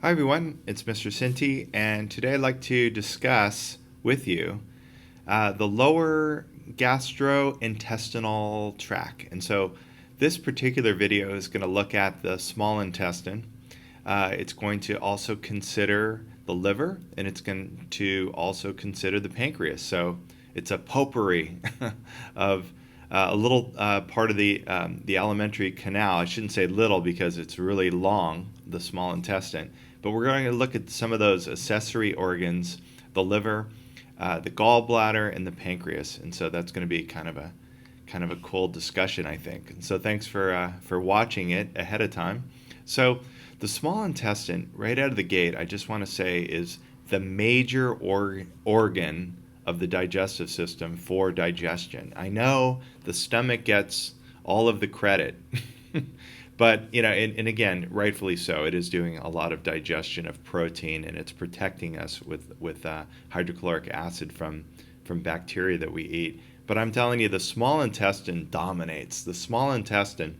Hi everyone, it's Mr. Sinti, and today I'd like to discuss with you the lower gastrointestinal tract. And so this particular video is going to look at the small intestine. It's going to also consider the liver, and it's going to also consider the pancreas. So it's a potpourri of a little part of the alimentary canal. I shouldn't say little because it's really long, the small intestine. But we're going to look at some of those accessory organs, the liver, the gallbladder, and the pancreas. And so that's going to be kind of a cool discussion, I think. And so thanks for watching it ahead of time. So the small intestine, right out of the gate, I just want to say is the major organ of the digestive system for digestion. I know the stomach gets all of the credit, but and again, rightfully so. It is doing a lot of digestion of protein, and it's protecting us with hydrochloric acid from bacteria that we eat. But I'm telling you, the small intestine dominates. The small intestine,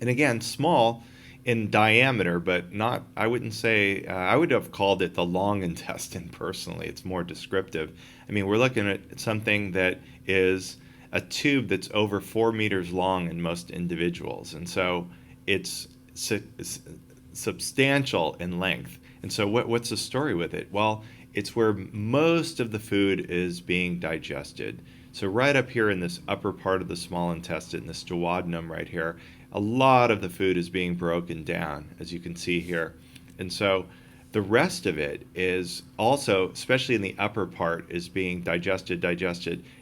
and again, small in diameter, but not, I wouldn't say, I would have called it the long intestine personally. It's more descriptive. I mean, we're looking at something that is a tube that's over 4 meters long in most individuals. And so it's substantial in length. And so what's the story with it? Well, it's where most of the food is being digested. So right up here in this upper part of the small intestine, this duodenum right here, a lot of the food is being broken down, as you can see here. And so the rest of it is also, especially in the upper part, is being digested.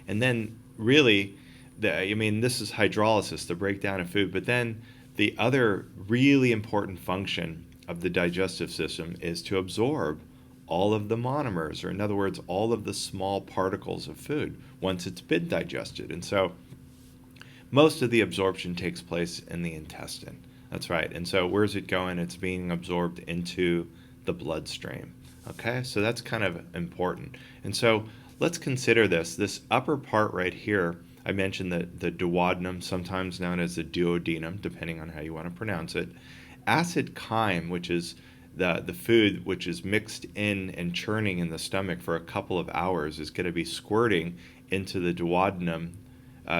And then really, this is hydrolysis, the breakdown of food. But then the other really important function of the digestive system is to absorb all of the monomers, or in other words, all of the small particles of food once it's been digested. And so most of the absorption takes place in the intestine. That's right. And so where's it going? It's being absorbed into the bloodstream. Okay, so that's kind of important. And so let's consider this upper part right here. I mentioned the duodenum, sometimes known as the duodenum, depending on how you want to pronounce it. Acid chyme, which is the food which is mixed in and churning in the stomach for a couple of hours, is going to be squirting into the duodenum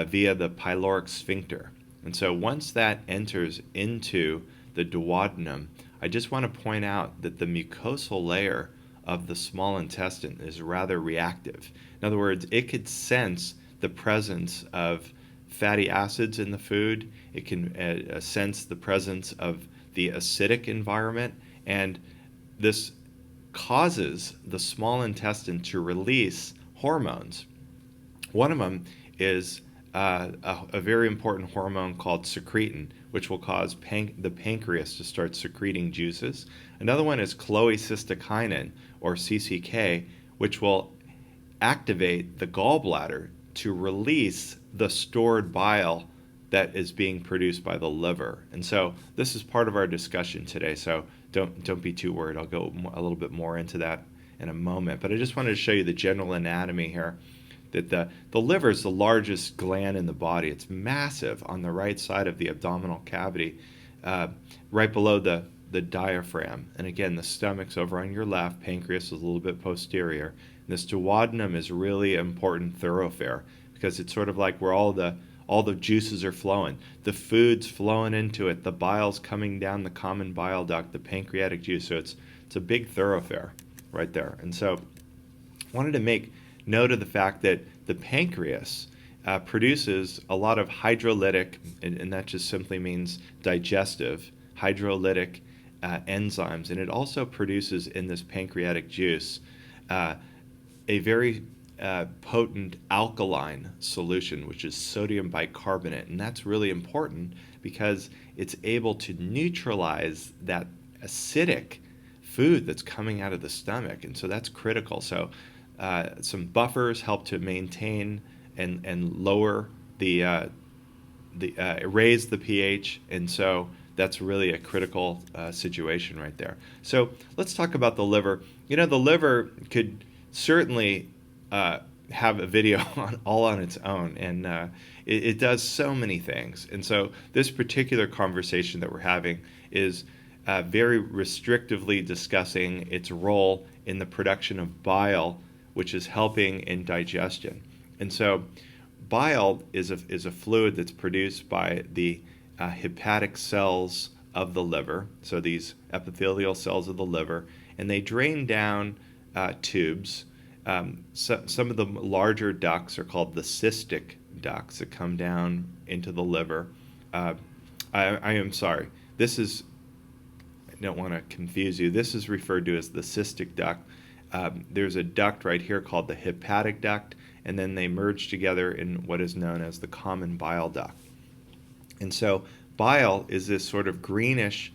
via the pyloric sphincter. And so once that enters into the duodenum, I just want to point out that the mucosal layer of the small intestine is rather reactive. In other words, it could sense the presence of fatty acids in the food. It can sense the presence of the acidic environment, and this causes the small intestine to release hormones. One of them is a very important hormone called secretin, which will cause the pancreas to start secreting juices. Another one is cholecystokinin, or CCK, which will activate the gallbladder to release the stored bile that is being produced by the liver. And so this is part of our discussion today, so don't be too worried. I'll go a little bit more into that in a moment. But I just wanted to show you the general anatomy here, that the liver is the largest gland in the body. It's massive on the right side of the abdominal cavity, right below the diaphragm. And again, the stomach's over on your left, pancreas is a little bit posterior. And this duodenum is really an important thoroughfare because it's sort of like where all the juices are flowing. The food's flowing into it. The bile's coming down the common bile duct, the pancreatic juice. So it's a big thoroughfare right there. And so I wanted to make note of the fact that the pancreas produces a lot of hydrolytic, and that just simply means digestive, hydrolytic enzymes. And it also produces in this pancreatic juice a very potent alkaline solution, which is sodium bicarbonate. And that's really important because it's able to neutralize that acidic food that's coming out of the stomach. And so that's critical. So some buffers help to maintain and lower raise the pH, and so that's really a critical situation right there. So let's talk about the liver. The liver could certainly have a video all on its own, and it does so many things. And so this particular conversation that we're having is very restrictively discussing its role in the production of bile, which is helping in digestion. And so bile is a fluid that's produced by the hepatic cells of the liver, so these epithelial cells of the liver, and they drain down tubes. Some of the larger ducts are called the cystic ducts that come down into the liver. I am sorry. I don't want to confuse you. This is referred to as the cystic duct. There's a duct right here called the hepatic duct, and then they merge together in what is known as the common bile duct. And so bile is this sort of greenish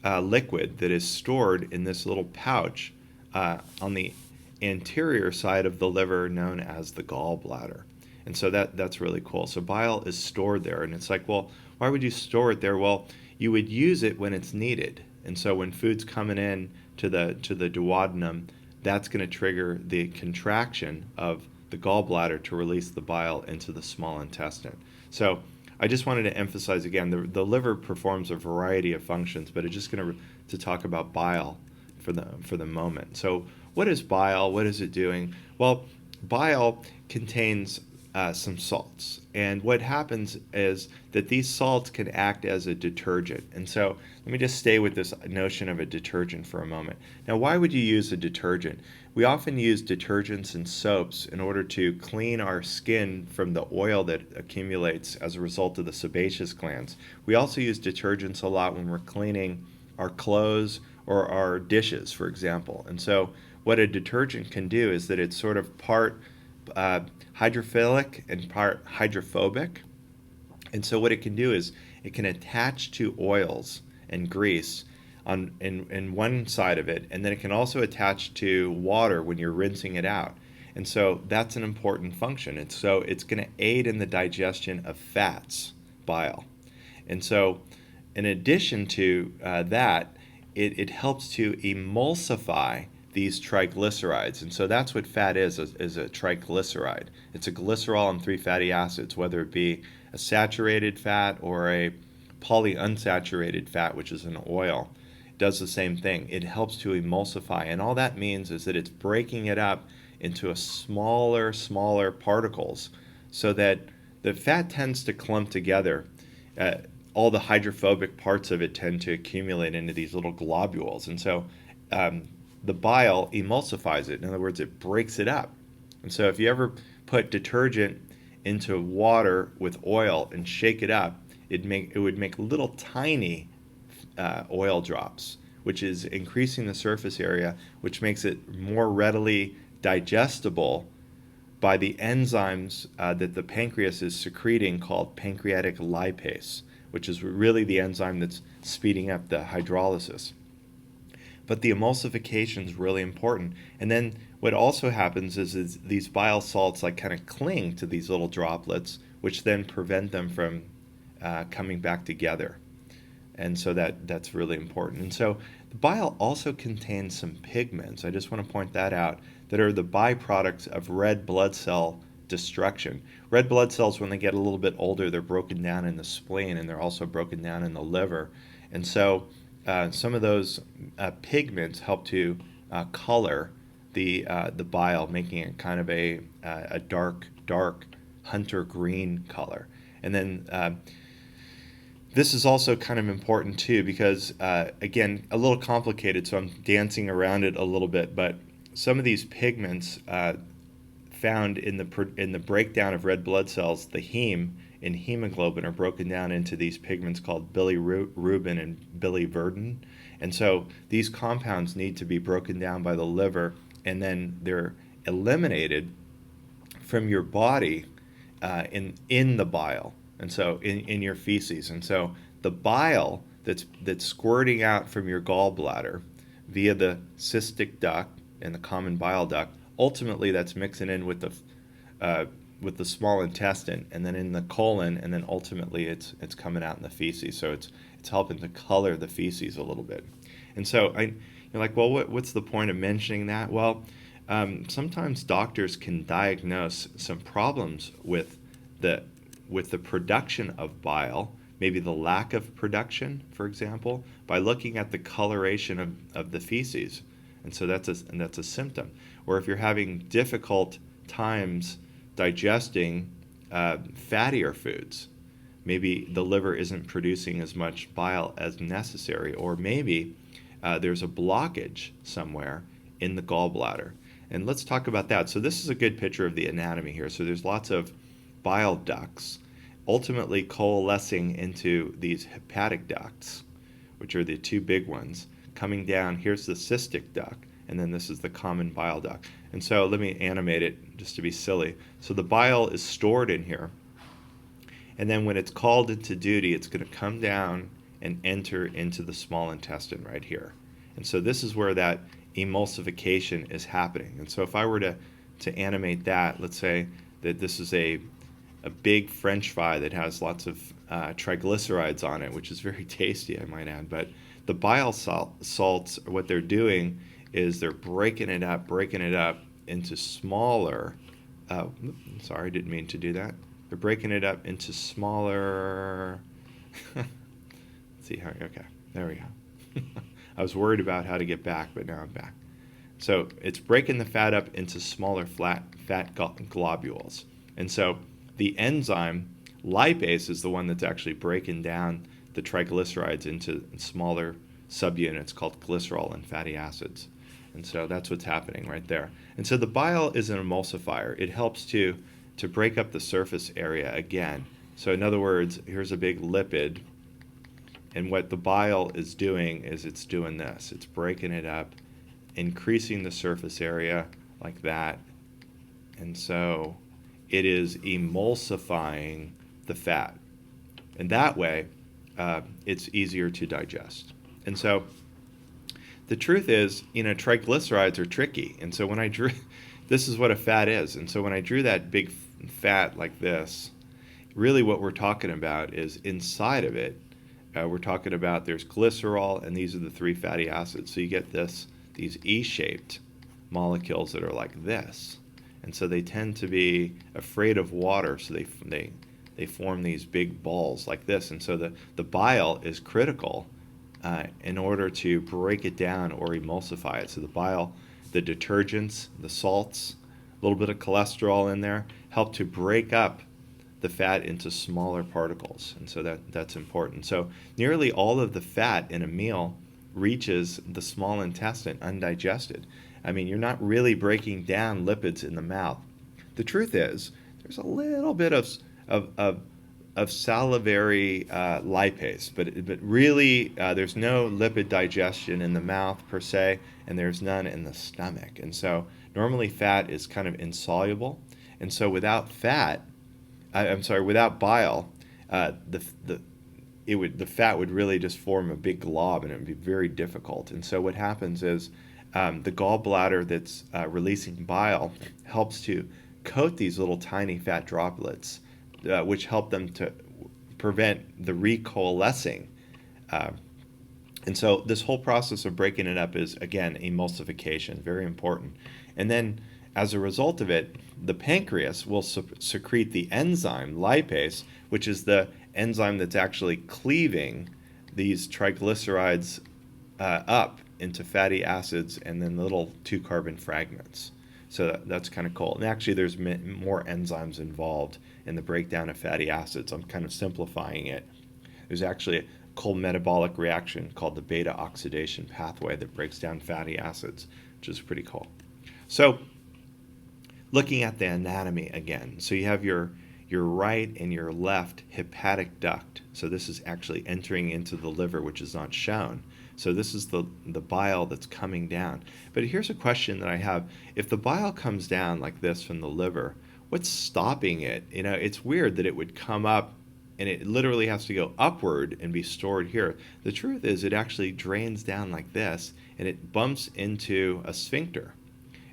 liquid that is stored in this little pouch on the anterior side of the liver known as the gallbladder. And so that's really cool. So bile is stored there, and it's like, well, why would you store it there? Well, you would use it when it's needed. And so when food's coming in to the duodenum, that's going to trigger the contraction of the gallbladder to release the bile into the small intestine. So I just wanted to emphasize again, the liver performs a variety of functions, but I'm just going to talk about bile for the moment. So what is bile? What is it doing? Well, bile contains some salts, and what happens is that these salts can act as a detergent. And so let me just stay with this notion of a detergent for a moment. Now, why would you use a detergent? We often use detergents and soaps in order to clean our skin from the oil that accumulates as a result of the sebaceous glands. We also use detergents a lot when we're cleaning our clothes or our dishes, for example. And so what a detergent can do is that it's sort of part hydrophilic and part hydrophobic. And so what it can do is it can attach to oils and grease in one side of it, and then it can also attach to water when you're rinsing it out. And so that's an important function. And so it's going to aid in the digestion of fats, bile. And so in addition to that, it helps to emulsify these triglycerides. And so that's what fat is a triglyceride. It's a glycerol and 3 fatty acids, whether it be a saturated fat or a polyunsaturated fat, which is an oil. It does the same thing. It helps to emulsify. And all that means is that it's breaking it up into a smaller particles so that the fat tends to clump together. All the hydrophobic parts of it tend to accumulate into these little globules. And so the bile emulsifies it. In other words, it breaks it up. And so if you ever put detergent into water with oil and shake it up, it would make little tiny oil drops, which is increasing the surface area, which makes it more readily digestible by the enzymes that the pancreas is secreting called pancreatic lipase, which is really the enzyme that's speeding up the hydrolysis. But the emulsification is really important. And then what also happens is these bile salts like kind of cling to these little droplets, which then prevent them from coming back together. And so that's really important. And so the bile also contains some pigments, I just want to point that out, that are the byproducts of red blood cell destruction. Red blood cells, when they get a little bit older, they're broken down in the spleen, and they're also broken down in the liver. And so some of those pigments help to color the bile, making it kind of a dark hunter green color. And then this is also kind of important too because, again, a little complicated, so I'm dancing around it a little bit, but some of these pigments found in the breakdown of red blood cells, the heme and hemoglobin are broken down into these pigments called bilirubin and biliverdin. And so these compounds need to be broken down by the liver, and then they're eliminated from your body in the bile, and so in your feces. And so the bile that's squirting out from your gallbladder via the cystic duct and the common bile duct, ultimately that's mixing in with the small intestine and then in the colon, and then ultimately it's coming out in the feces. So it's helping to color the feces a little bit. And so you're like, well, what's the point of mentioning that? Well, sometimes doctors can diagnose some problems with the production of bile maybe the lack of production, for example, by looking at the coloration of the feces. And so that's a symptom. Or if you're having difficult times digesting fattier foods, maybe the liver isn't producing as much bile as necessary, or maybe there's a blockage somewhere in the gallbladder. And let's talk about that. So this is a good picture of the anatomy here. So there's lots of bile ducts ultimately coalescing into these hepatic ducts, which are the two big ones. Coming down, here's the cystic duct, and then this is the common bile duct. And so let me animate it just to be silly. So the bile is stored in here, and then when it's called into duty, it's going to come down and enter into the small intestine right here. And so this is where that emulsification is happening. And so if I were to animate that, let's say that this is a big French fry that has lots of triglycerides on it, which is very tasty, I might add. But the bile salts, what they're doing is they're breaking it up into smaller, sorry, I didn't mean to do that. They're breaking it up into smaller, let's see how, okay, there we go. I was worried about how to get back, but now I'm back. So it's breaking the fat up into smaller fat globules. And so the enzyme lipase is the one that's actually breaking down the triglycerides into smaller subunits called glycerol and fatty acids. And so that's what's happening right there. And so the bile is an emulsifier. It helps to break up the surface area again. So in other words, here's a big lipid, and what the bile is doing is it's doing this. It's breaking it up, increasing the surface area like that. And so it is emulsifying the fat. And that way, it's easier to digest. And so the truth is, triglycerides are tricky. And so when I drew, this is what a fat is. And so when I drew that big fat like this, really what we're talking about is inside of it, we're talking about there's glycerol, and these are the three fatty acids. So you get these E-shaped molecules that are like this. And so they tend to be afraid of water, so they form these big balls like this. And so the bile is critical in order to break it down or emulsify it. So the bile, the detergents, the salts, a little bit of cholesterol in there, help to break up the fat into smaller particles. And so that's important. So nearly all of the fat in a meal reaches the small intestine undigested. I mean, you're not really breaking down lipids in the mouth. The truth is, there's a little bit of salivary lipase, but really there's no lipid digestion in the mouth per se, and there's none in the stomach. And so normally fat is kind of insoluble. And so without bile, the fat would really just form a big glob, and it would be very difficult. And so what happens is the gallbladder that's releasing bile helps to coat these little tiny fat droplets, which help them to prevent the recoalescing. And so this whole process of breaking it up is, again, emulsification, very important. And then as a result of it, the pancreas will secrete the enzyme lipase, which is the enzyme that's actually cleaving these triglycerides up into fatty acids and then little 2-carbon fragments. So that's kind of cool. And actually there's more enzymes involved in the breakdown of fatty acids. I'm kind of simplifying it. There's actually a cold metabolic reaction called the beta oxidation pathway that breaks down fatty acids, which is pretty cool. So looking at the anatomy again, so you have your right and your left hepatic duct. So this is actually entering into the liver, which is not shown. So this is the bile that's coming down. But here's a question that I have. If the bile comes down like this from the liver, what's stopping it? It's weird that it would come up and it literally has to go upward and be stored here. The truth is it actually drains down like this and it bumps into a sphincter.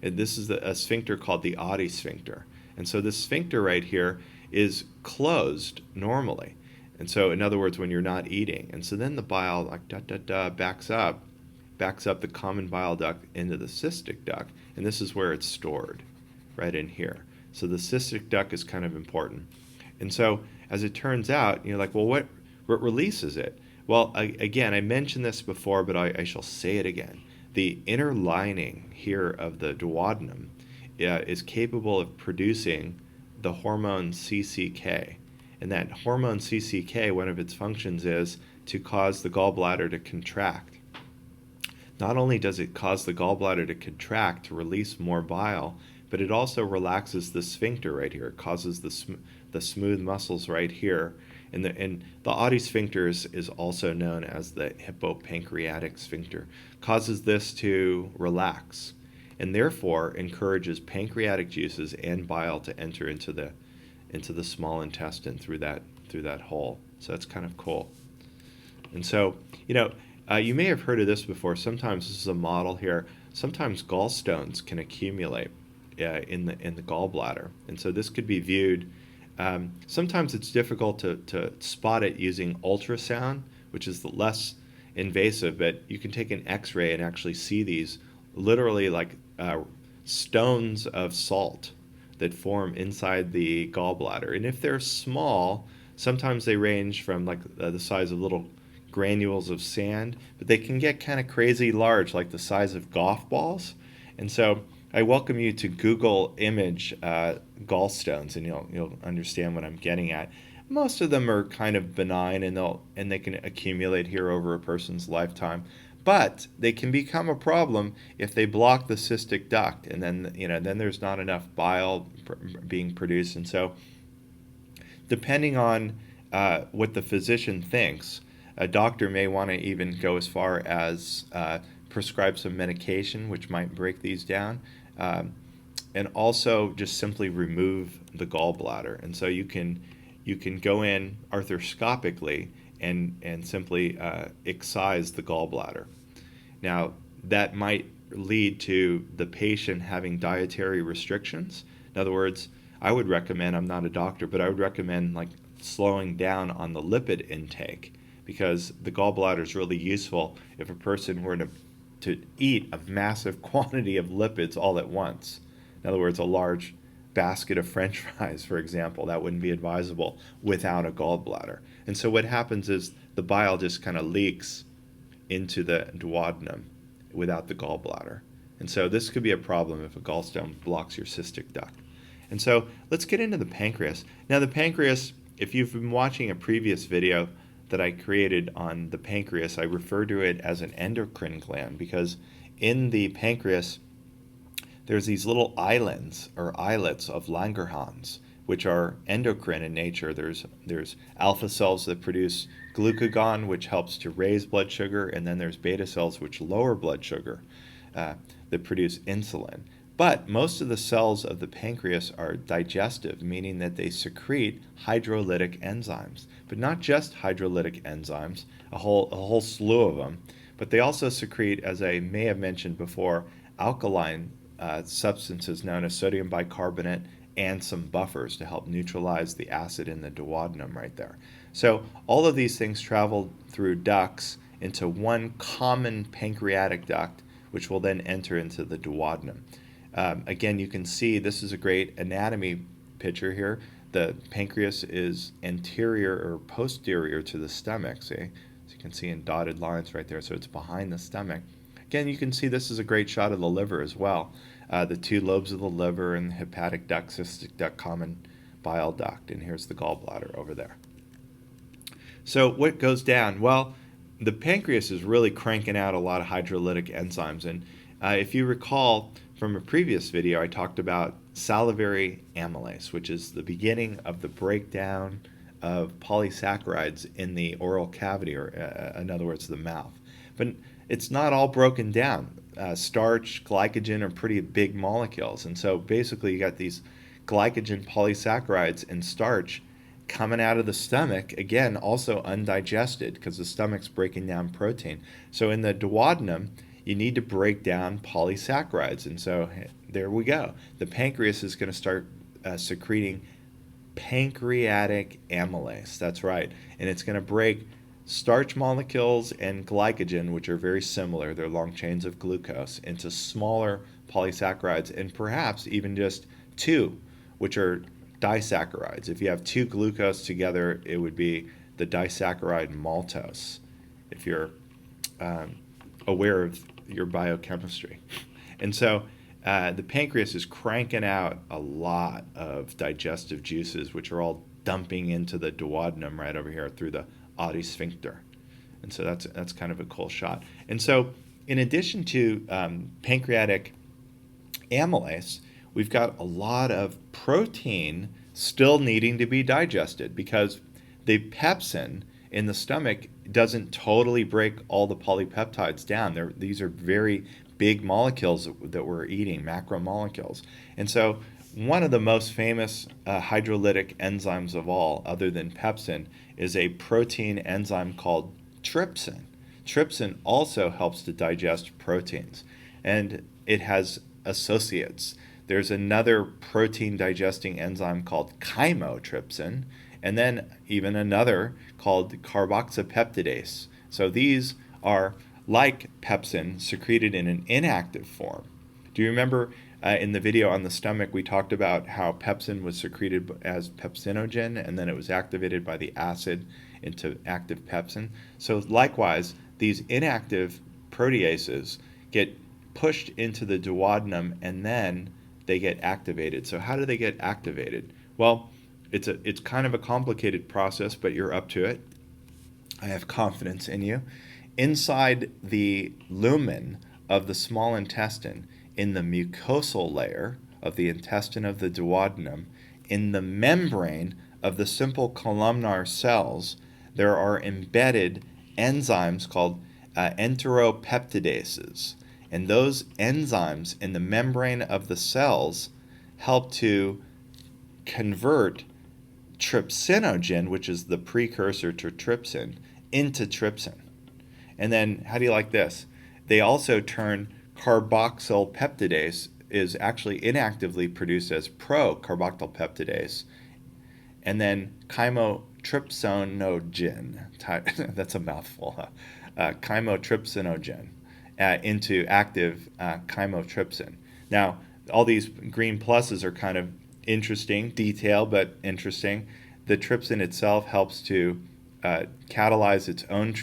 And this is a sphincter called the Oddi sphincter. And so this sphincter right here is closed normally. And so in other words, when you're not eating. And so then the bile like backs up the common bile duct into the cystic duct. And this is where it's stored, right in here. So the cystic duct is kind of important. And so as it turns out, you're like, well, What releases it? Well, again, I mentioned this before, but I shall say it again. The inner lining here of the duodenum is capable of producing the hormone CCK. And that hormone CCK, one of its functions is to cause the gallbladder to contract. Not only does it cause the gallbladder to contract to release more bile, but it also relaxes the sphincter right here. It causes the smooth muscles right here. And the autosphincter is also known as the hippopancreatic sphincter. Causes this to relax and therefore encourages pancreatic juices and bile to enter into the small intestine through that hole. So that's kind of cool. And so, you may have heard of this before. Sometimes this is a model here. Sometimes gallstones can accumulate in the gallbladder, and so this could be viewed. Sometimes it's difficult to spot it using ultrasound, which is less invasive, but you can take an X-ray and actually see these literally like stones of salt that form inside the gallbladder. And if they're small, sometimes they range from like the size of little granules of sand, but they can get kind of crazy large, like the size of golf balls. And so I welcome you to Google image gallstones, and you'll understand what I'm getting at. Most of them are kind of benign, and they can accumulate here over a person's lifetime. But they can become a problem if they block the cystic duct, and then there's not enough bile being produced. And so, depending on what the physician thinks, a doctor may want to even go as far as prescribe some medication, which might break these down, and also just simply remove the gallbladder. And so you can go in arthroscopically and simply excise the gallbladder. Now, that might lead to the patient having dietary restrictions. In other words, I would recommend, I'm not a doctor, but I would recommend like slowing down on the lipid intake, because the gallbladder is really useful if a person were to eat a massive quantity of lipids all at once. In other words, a large basket of French fries, for example, that wouldn't be advisable without a gallbladder. And so what happens is the bile just kind of leaks into the duodenum without the gallbladder. And so this could be a problem if a gallstone blocks your cystic duct. And so let's get into the pancreas. Now the pancreas, if you've been watching a previous video that I created on the pancreas, I refer to it as an endocrine gland, because in the pancreas there's these little islands or islets of Langerhans, which are endocrine in nature. There's alpha cells that produce glucagon, which helps to raise blood sugar, and then there's beta cells which lower blood sugar, that produce insulin. But most of the cells of the pancreas are digestive, meaning that they secrete hydrolytic enzymes. But not just hydrolytic enzymes, a whole slew of them, but they also secrete, as I may have mentioned before, alkaline substances known as sodium bicarbonate and some buffers to help neutralize the acid in the duodenum right there. So all of these things travel through ducts into one common pancreatic duct, which will then enter into the duodenum. Again, you can see this is a great anatomy picture here. The pancreas is anterior or posterior to the stomach, see? So you can see in dotted lines right there, so it's behind the stomach. Again, you can see this is a great shot of the liver as well. The two lobes of the liver and the hepatic duct, cystic duct, common bile duct, and here's the gallbladder over there. So what goes down? Well, the pancreas is really cranking out a lot of hydrolytic enzymes, and if you recall from a previous video, I talked about salivary amylase, which is the beginning of the breakdown of polysaccharides in the oral cavity, or in other words, the mouth. But it's not all broken down. Starch, glycogen are pretty big molecules, and so basically you got these glycogen polysaccharides and starch coming out of the stomach, again, also undigested because the stomach's breaking down protein. So in the duodenum, you need to break down polysaccharides, and so there we go. The pancreas is going to start secreting pancreatic amylase. That's right, and it's going to break starch molecules and glycogen, which are very similar, they're long chains of glucose, into smaller polysaccharides, and perhaps even just two, which are disaccharides. If you have two glucose together, it would be the disaccharide maltose, if you're aware of your biochemistry. And so the pancreas is cranking out a lot of digestive juices, which are all dumping into the duodenum right over here through the sphincter. And so that's kind of a cool shot. And so in addition to pancreatic amylase, we've got a lot of protein still needing to be digested because the pepsin in the stomach doesn't totally break all the polypeptides down. These are very big molecules that we're eating, macromolecules. And so one of the most famous hydrolytic enzymes of all, other than pepsin, is a protein enzyme called trypsin. Trypsin also helps to digest proteins, and it has associates. There's another protein digesting enzyme called chymotrypsin, and then even another called carboxypeptidase. So these are like pepsin secreted in an inactive form. Do you remember in the video on the stomach we talked about how pepsin was secreted as pepsinogen and then it was activated by the acid into active pepsin? So likewise, these inactive proteases get pushed into the duodenum and then they get activated. So how do they get activated? Well, it's kind of a complicated process, but you're up to it. I have confidence in you. Inside the lumen of the small intestine, in the mucosal layer of the intestine of the duodenum, in the membrane of the simple columnar cells, there are embedded enzymes called enteropeptidases. And those enzymes in the membrane of the cells help to convert trypsinogen, which is the precursor to trypsin, into trypsin. And then, how do you like this? They also turn carboxyl peptidase is actually inactively produced as pro-carboxyl peptidase. And then chymotrypsinogen, that's a mouthful, chymotrypsinogen into active chymotrypsin. Now, all these green pluses are kind of interesting, detail, but interesting. The trypsin itself helps to catalyze its own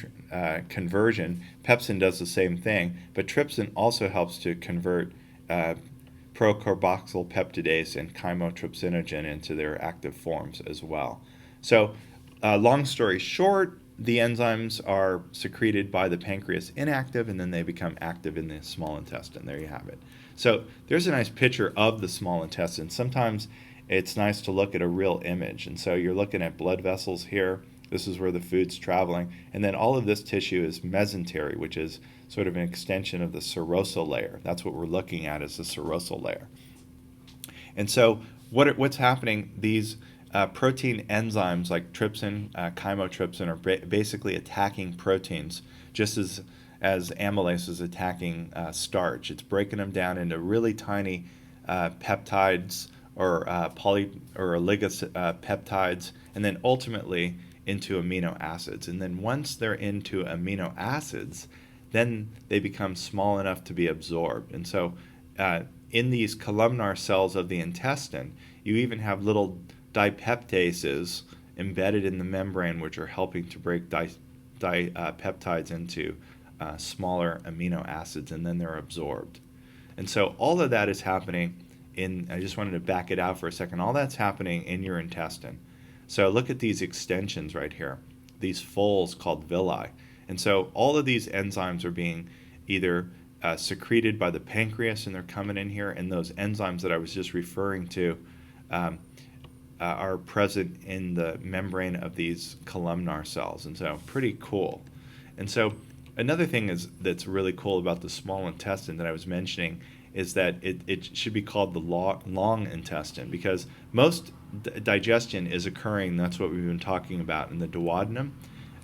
conversion. Pepsin does the same thing, but trypsin also helps to convert procarboxyl peptidase and chymotrypsinogen into their active forms as well. So, long story short, the enzymes are secreted by the pancreas inactive, and then they become active in the small intestine. There you have it. So there's a nice picture of the small intestine. Sometimes it's nice to look at a real image. And so you're looking at blood vessels here. This is where the food's traveling. And then all of this tissue is mesentery, which is sort of an extension of the serosal layer. That's what we're looking at, is the serosal layer. And so what's happening, these protein enzymes like trypsin, chymotrypsin are basically attacking proteins just as amylase is attacking starch. It's breaking them down into really tiny peptides or oligopeptides, and then ultimately into amino acids. And then once they're into amino acids, then they become small enough to be absorbed. And so in these columnar cells of the intestine, you even have little dipeptases embedded in the membrane, which are helping to break peptides into smaller amino acids, and then they're absorbed. And so all of that is happening I just wanted to back it out for a second. All that's happening in your intestine. So look at these extensions right here, these folds called villi. And so all of these enzymes are being either secreted by the pancreas, and they're coming in here, and those enzymes that I was just referring to are present in the membrane of these columnar cells. And so pretty cool. And so another thing that's really cool about the small intestine that I was mentioning is that it should be called the long intestine, because most digestion is occurring, that's what we've been talking about, in the duodenum,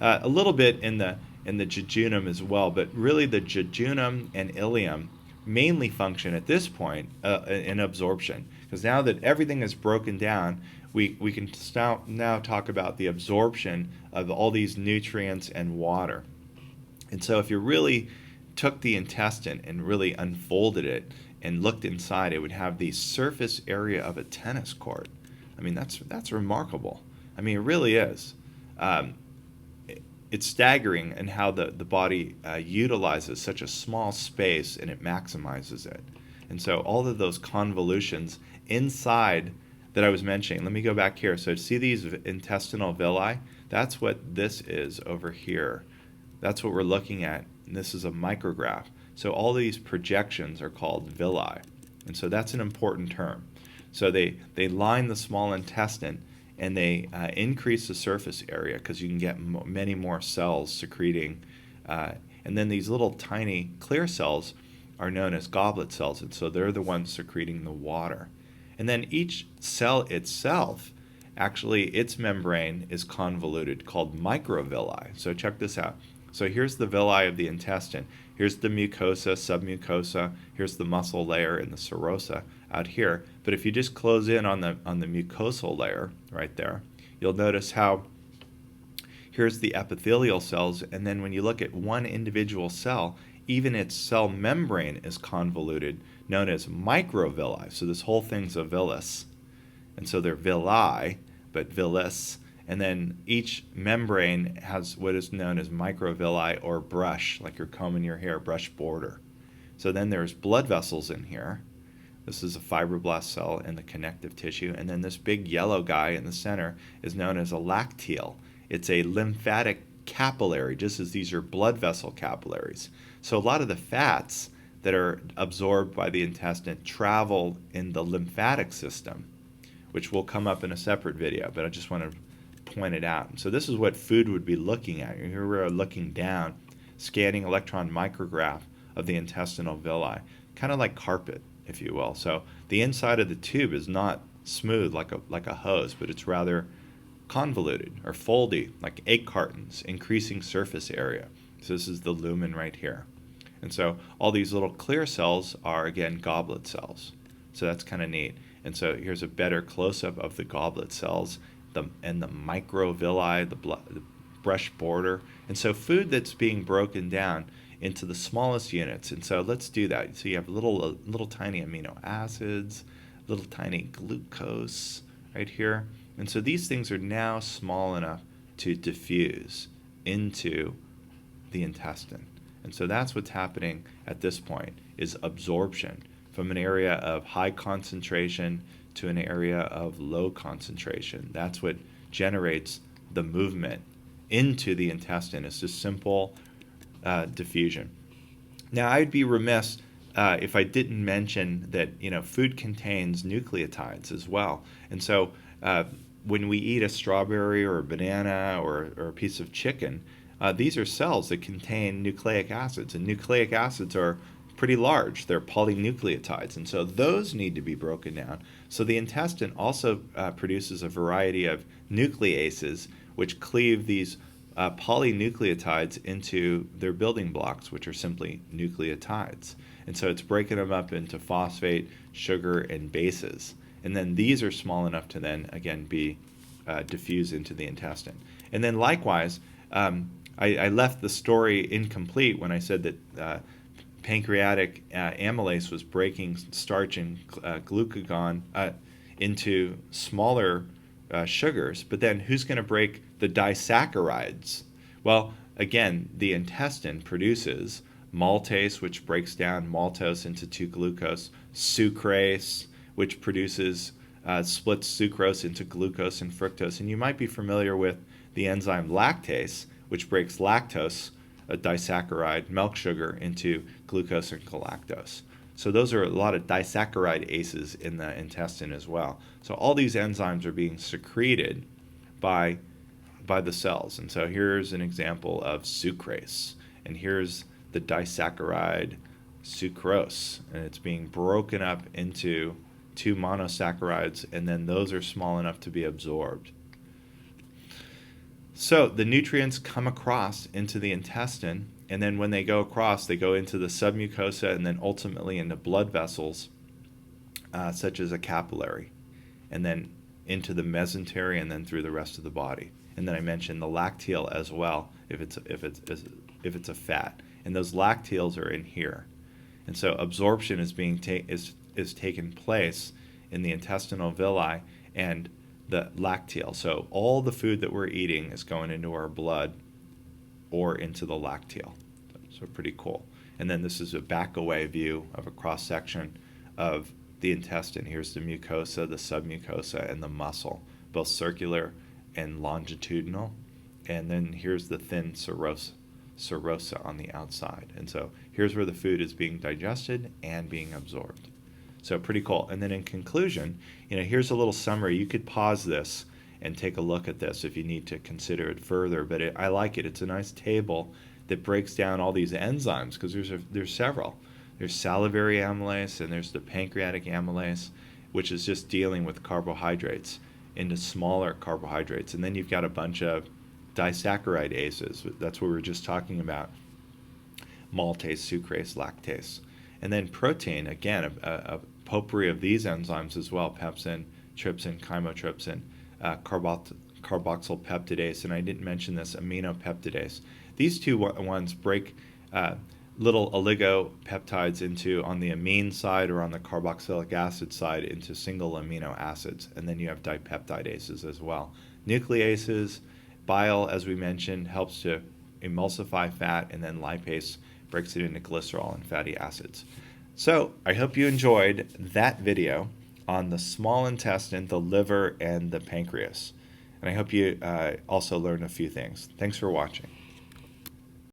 a little bit in the jejunum as well, but really the jejunum and ileum mainly function at this point in absorption, because now that everything is broken down, we can now talk about the absorption of all these nutrients and water. And so if you really took the intestine and really unfolded it and looked inside, it would have the surface area of a tennis court. I mean, that's remarkable. I mean, it really is. it's staggering in how the body utilizes such a small space and it maximizes it. And so all of those convolutions inside that I was mentioning, let me go back here. So see these intestinal villi? That's what this is over here. That's what we're looking at. And this is a micrograph. So all these projections are called villi. And so that's an important term. So they line the small intestine and they increase the surface area because you can get many more cells secreting. And then these little tiny clear cells are known as goblet cells, and so they're the ones secreting the water. And then each cell itself, actually its membrane is convoluted, called microvilli. So check this out. So here's the villi of the intestine. Here's the mucosa, submucosa. Here's the muscle layer and the serosa out here. But if you just close in on the mucosal layer right there, you'll notice how here's the epithelial cells, and then when you look at one individual cell, even its cell membrane is convoluted, known as microvilli. So this whole thing's a villus. And so they're villi, but villus. And then each membrane has what is known as microvilli or brush, like you're combing your hair, brush border. So then there's blood vessels in here. This is a fibroblast cell in the connective tissue. And then this big yellow guy in the center is known as a lacteal. It's a lymphatic capillary, just as these are blood vessel capillaries. So a lot of the fats that are absorbed by the intestine travel in the lymphatic system, which will come up in a separate video, but I just want to point it out. So this is what food would be looking at. Here we're looking down, scanning electron micrograph of the intestinal villi, kind of like carpet, if you will. So the inside of the tube is not smooth like a hose, but it's rather convoluted or foldy, like egg cartons, increasing surface area. So this is the lumen right here. And so all these little clear cells are, again, goblet cells. So that's kind of neat. And so here's a better close-up of the goblet cells and the microvilli, the brush border. And so food that's being broken down into the smallest units. And so let's do that. So you have little tiny amino acids, little tiny glucose right here. And so these things are now small enough to diffuse into the intestine. And so that's what's happening at this point, is absorption from an area of high concentration to an area of low concentration. That's what generates the movement into the intestine. It's just simple diffusion. Now, I'd be remiss if I didn't mention that food contains nucleotides as well. And so when we eat a strawberry or a banana or a piece of chicken, these are cells that contain nucleic acids, and nucleic acids are pretty large. They're polynucleotides, and so those need to be broken down. So the intestine also produces a variety of nucleases, which cleave these polynucleotides into their building blocks, which are simply nucleotides. And so it's breaking them up into phosphate, sugar, and bases. And then these are small enough to then, again, be diffused into the intestine. And then likewise, I left the story incomplete when I said that pancreatic amylase was breaking starch and glucagon into smaller sugars. But then who's going to break the disaccharides? Well, again, the intestine produces maltase, which breaks down maltose into 2-glucose, sucrase, which produces splits sucrose into glucose and fructose. And you might be familiar with the enzyme lactase, which breaks lactose, a disaccharide, milk sugar, into glucose and galactose. So those are a lot of disaccharide aces in the intestine as well. So all these enzymes are being secreted by the cells. And so here's an example of sucrase. And here's the disaccharide sucrose. And it's being broken up into 2 monosaccharides, and then those are small enough to be absorbed. So the nutrients come across into the intestine, and then when they go across, they go into the submucosa and then ultimately into blood vessels, such as a capillary, and then into the mesentery and then through the rest of the body. And then I mentioned the lacteal as well, if it's a fat, and those lacteals are in here. And so absorption is taking place in the intestinal villi and the lacteal. So all the food that we're eating is going into our blood or into the lacteal. So pretty cool. And then this is a back away view of a cross section of the intestine. Here's the mucosa, the submucosa, and the muscle, both circular and longitudinal. And then here's the thin serosa on the outside. And so here's where the food is being digested and being absorbed. So pretty cool. And then in conclusion, here's a little summary. You could pause this and take a look at this if you need to consider it further. But I like it. It's a nice table that breaks down all these enzymes, because there's several. There's salivary amylase, and there's the pancreatic amylase, which is just dealing with carbohydrates into smaller carbohydrates. And then you've got a bunch of disaccharide aces. That's what we were just talking about. Maltase, sucrase, lactase. And then protein, again, a potpourri of these enzymes as well: pepsin, trypsin, chymotrypsin, carboxyl peptidase, and I didn't mention this, aminopeptidase. These two ones break little oligopeptides into, on the amine side or on the carboxylic acid side, into single amino acids. And then you have dipeptidases as well. Nucleases, bile, as we mentioned, helps to emulsify fat, and then lipase breaks it into glycerol and fatty acids. So I hope you enjoyed that video on the small intestine, the liver, and the pancreas. And I hope you also learned a few things. Thanks for watching.